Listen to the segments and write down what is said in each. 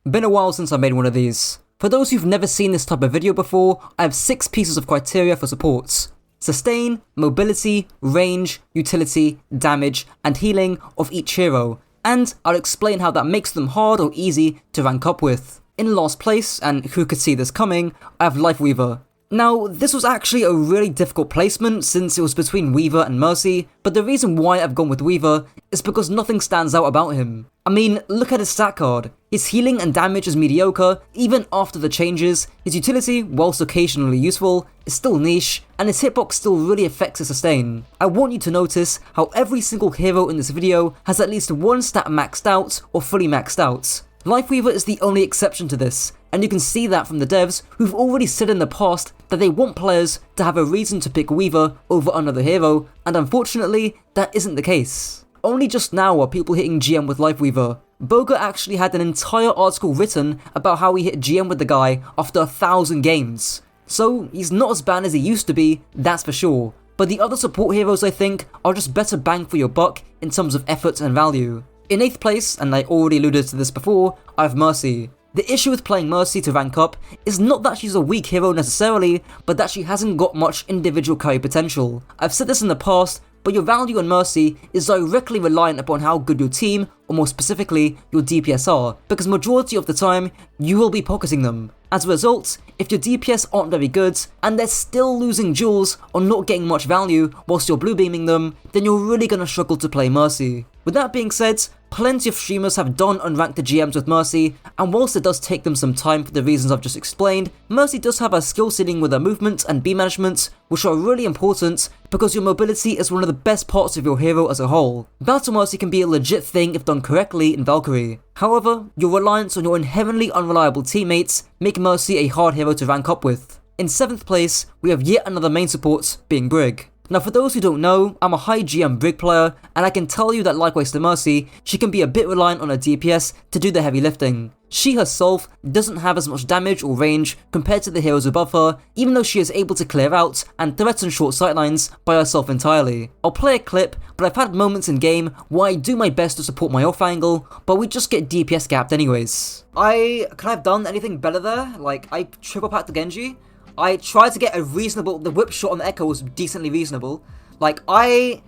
Been a while since I made one of these. For those who've never seen this type of video before, I have 6 pieces of criteria for supports. Sustain, mobility, range, utility, damage, and healing of each hero, and I'll explain how that makes them hard or easy to rank up with. In last place, and who could see this coming, I have Lifeweaver. Now, this was actually a really difficult placement since it was between Weaver and Mercy, but the reason why I've gone with Weaver is because nothing stands out about him. I mean, look at his stat card. His healing and damage is mediocre, even after the changes. His utility, whilst occasionally useful, is still niche, and his hitbox still really affects his sustain. I want you to notice how every single hero in this video has at least one stat maxed out or fully maxed out. Lifeweaver is the only exception to this, and you can see that from the devs who've already said in the past that they want players to have a reason to pick Weaver over another hero, and unfortunately, that isn't the case. Only just now are people hitting GM with Lifeweaver. Boga actually had an entire article written about how he hit GM with the guy after 1,000 games. So he's not as bad as he used to be, that's for sure. But the other support heroes I think are just better bang for your buck in terms of effort and value. In 8th place, and I already alluded to this before, I have Mercy. The issue with playing Mercy to rank up is not that she's a weak hero necessarily, but that she hasn't got much individual carry potential. I've said this in the past, but your value on Mercy is directly reliant upon how good your team, or more specifically, your DPS are, because majority of the time, you will be pocketing them. As a result, if your DPS aren't very good, and they're still losing jewels or not getting much value whilst you're blue beaming them, then you're really gonna struggle to play Mercy. With that being said, plenty of streamers have done unranked GMs with Mercy, and whilst it does take them some time for the reasons I've just explained, Mercy does have a skill ceiling with her movement and B management, which are really important because your mobility is one of the best parts of your hero as a whole. Battle Mercy can be a legit thing if done correctly in Valkyrie. However, your reliance on your inherently unreliable teammates make Mercy a hard hero to rank up with. In 7th place, we have yet another main support, being Brig. Now for those who don't know, I'm a high GM Brig player, and I can tell you that likewise to Mercy, she can be a bit reliant on her DPS to do the heavy lifting. She herself doesn't have as much damage or range compared to the heroes above her, even though she is able to clear out and threaten short sightlines by herself entirely. I'll play a clip, but I've had moments in game where I do my best to support my off angle, but we just get DPS gapped anyways. Can I have done anything better there? Like, I triple packed the Genji. I tried to get the whip shot on the Echo was decently reasonable. Like, I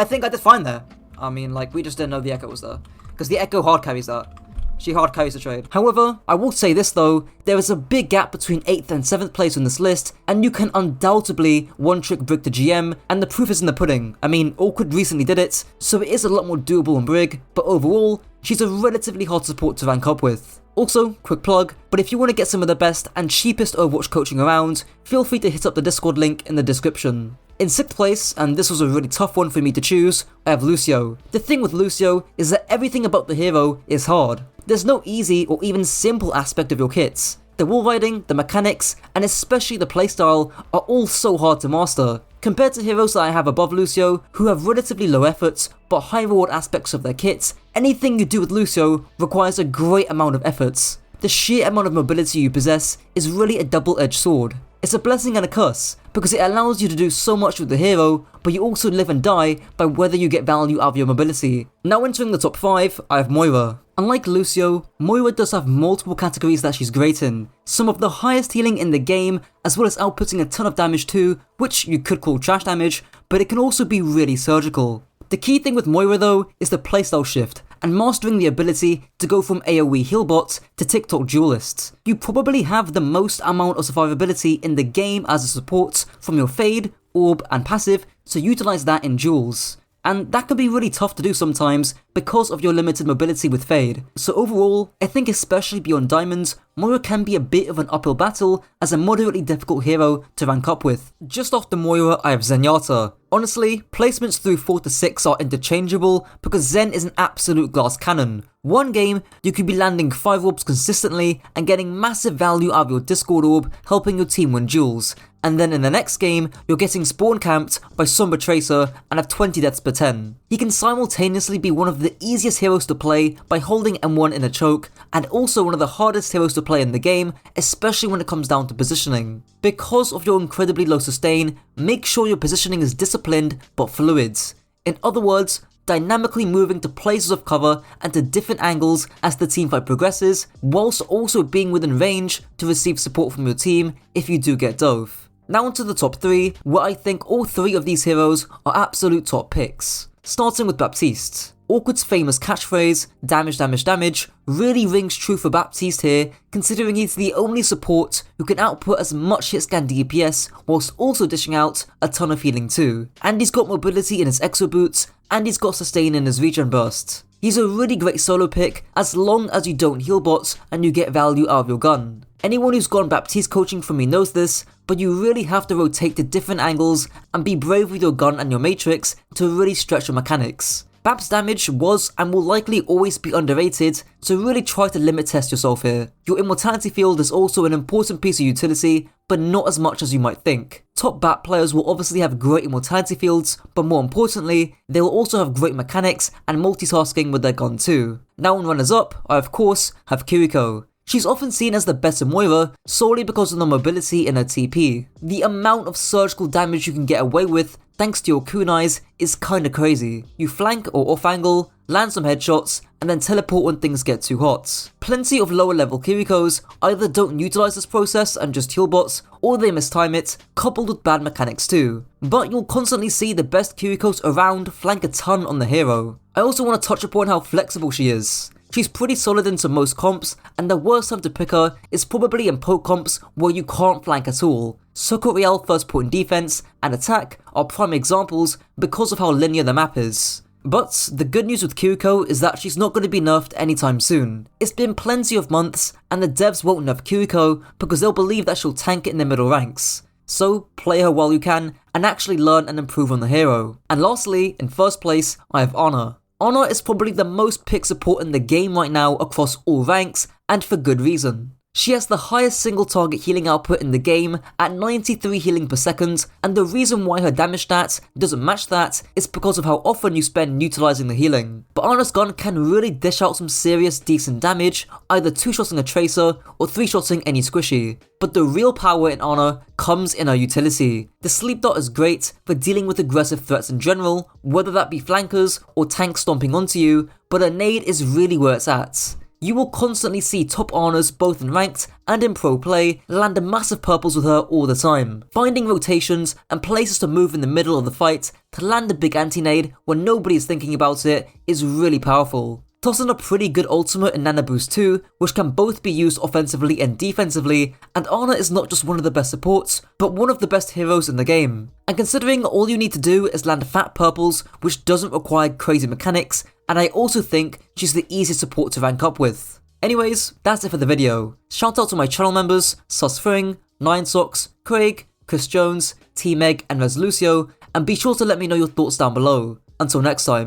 think I did fine there. I mean, like, we just didn't know the Echo was there. Because the Echo hard carries that. She hard carries the trade. However, I will say this though, there is a big gap between 8th and 7th place on this list, and you can undoubtedly one-trick Brig to GM, and the proof is in the pudding. I mean, Awkward recently did it, so it is a lot more doable on Brig, but overall, she's a relatively hard support to rank up with. Also, quick plug, but if you want to get some of the best and cheapest Overwatch coaching around, feel free to hit up the Discord link in the description. In 6th place, and this was a really tough one for me to choose, I have Lucio. The thing with Lucio is that everything about the hero is hard. There's no easy or even simple aspect of your kits. The wall riding, the mechanics, and especially the playstyle are all so hard to master. Compared to heroes that I have above Lucio, who have relatively low efforts but high reward aspects of their kits, anything you do with Lucio requires a great amount of efforts. The sheer amount of mobility you possess is really a double-edged sword. It's a blessing and a curse, because it allows you to do so much with the hero, but you also live and die by whether you get value out of your mobility. Now entering the top 5, I have Moira. Unlike Lucio, Moira does have multiple categories that she's great in. Some of the highest healing in the game, as well as outputting a ton of damage too, which you could call trash damage, but it can also be really surgical. The key thing with Moira though is the playstyle shift, and mastering the ability to go from AoE healbot to TikTok duelist. You probably have the most amount of survivability in the game as a support from your fade, orb and passive, so utilize that in duels. And that can be really tough to do sometimes because of your limited mobility with Fade. So overall, I think especially beyond Diamonds, Moira can be a bit of an uphill battle as a moderately difficult hero to rank up with. Just after Moira, I have Zenyatta. Honestly, placements through 4 to 6 are interchangeable because Zen is an absolute glass cannon. One game, you could be landing 5 orbs consistently and getting massive value out of your Discord orb, helping your team win duels. And then in the next game, you're getting spawn camped by Sombra Tracer and have 20 deaths per 10. He can simultaneously be one of the easiest heroes to play by holding M1 in a choke, and also one of the hardest heroes to play in the game, especially when it comes down to positioning. Because of your incredibly low sustain, make sure your positioning is disciplined but fluid. In other words, dynamically moving to places of cover and to different angles as the teamfight progresses, whilst also being within range to receive support from your team if you do get dove. Now onto the top 3, where I think all 3 of these heroes are absolute top picks. Starting with Baptiste. Awkward's famous catchphrase, damage, damage, damage, really rings true for Baptiste here, considering he's the only support who can output as much hit scan DPS whilst also dishing out a ton of healing too. And he's got mobility in his exo boots, and he's got sustain in his regen burst. He's a really great solo pick as long as you don't heal bots and you get value out of your gun. Anyone who's gone Baptiste coaching from me knows this, but you really have to rotate to different angles and be brave with your gun and your matrix to really stretch your mechanics. Bap's damage was and will likely always be underrated, so really try to limit test yourself here. Your immortality field is also an important piece of utility, but not as much as you might think. Top Bap players will obviously have great immortality fields, but more importantly, they will also have great mechanics and multitasking with their gun too. Now on runners up, I of course have Kiriko. She's often seen as the better Moira solely because of the mobility in her TP. The amount of surgical damage you can get away with thanks to your kunais is kinda crazy. You flank or off angle, land some headshots, and then teleport when things get too hot. Plenty of lower level Kirikos either don't utilize this process and just heal bots, or they mistime it, coupled with bad mechanics too. But you'll constantly see the best Kirikos around flank a ton on the hero. I also want to touch upon how flexible she is. She's pretty solid into most comps, and the worst time to pick her is probably in poke comps where you can't flank at all. Socket Real first point defense and attack are prime examples because of how linear the map is. But the good news with Kiriko is that she's not going to be nerfed anytime soon. It's been plenty of months and the devs won't nerf Kiriko because they'll believe that she'll tank it in the middle ranks. So play her while you can and actually learn and improve on the hero. And lastly, in first place, I have Honor. Honor is probably the most picked support in the game right now across all ranks, and for good reason. She has the highest single target healing output in the game at 93 healing per second, and the reason why her damage stats doesn't match that is because of how often you spend utilizing the healing. But Honor's gun can really dish out some serious decent damage, either 2-shotting a tracer or 3-shotting any squishy. But the real power in Honor comes in her utility. The sleep dot is great for dealing with aggressive threats in general, whether that be flankers or tanks stomping onto you, but her nade is really where it's at. You will constantly see top honors both in ranked and in pro play land massive purples with her all the time. Finding rotations and places to move in the middle of the fight to land a big anti-nade when nobody is thinking about it is really powerful. Toss in a pretty good ultimate in Nana Boost 2, which can both be used offensively and defensively, and Ana is not just one of the best supports, but one of the best heroes in the game. And considering all you need to do is land fat purples, which doesn't require crazy mechanics, and I also think she's the easiest support to rank up with. Anyways, that's it for the video. Shout out to my channel members, Susfring, Nine Socks, Craig, Chris Jones, T-Meg and Lucio, and be sure to let me know your thoughts down below. Until next time.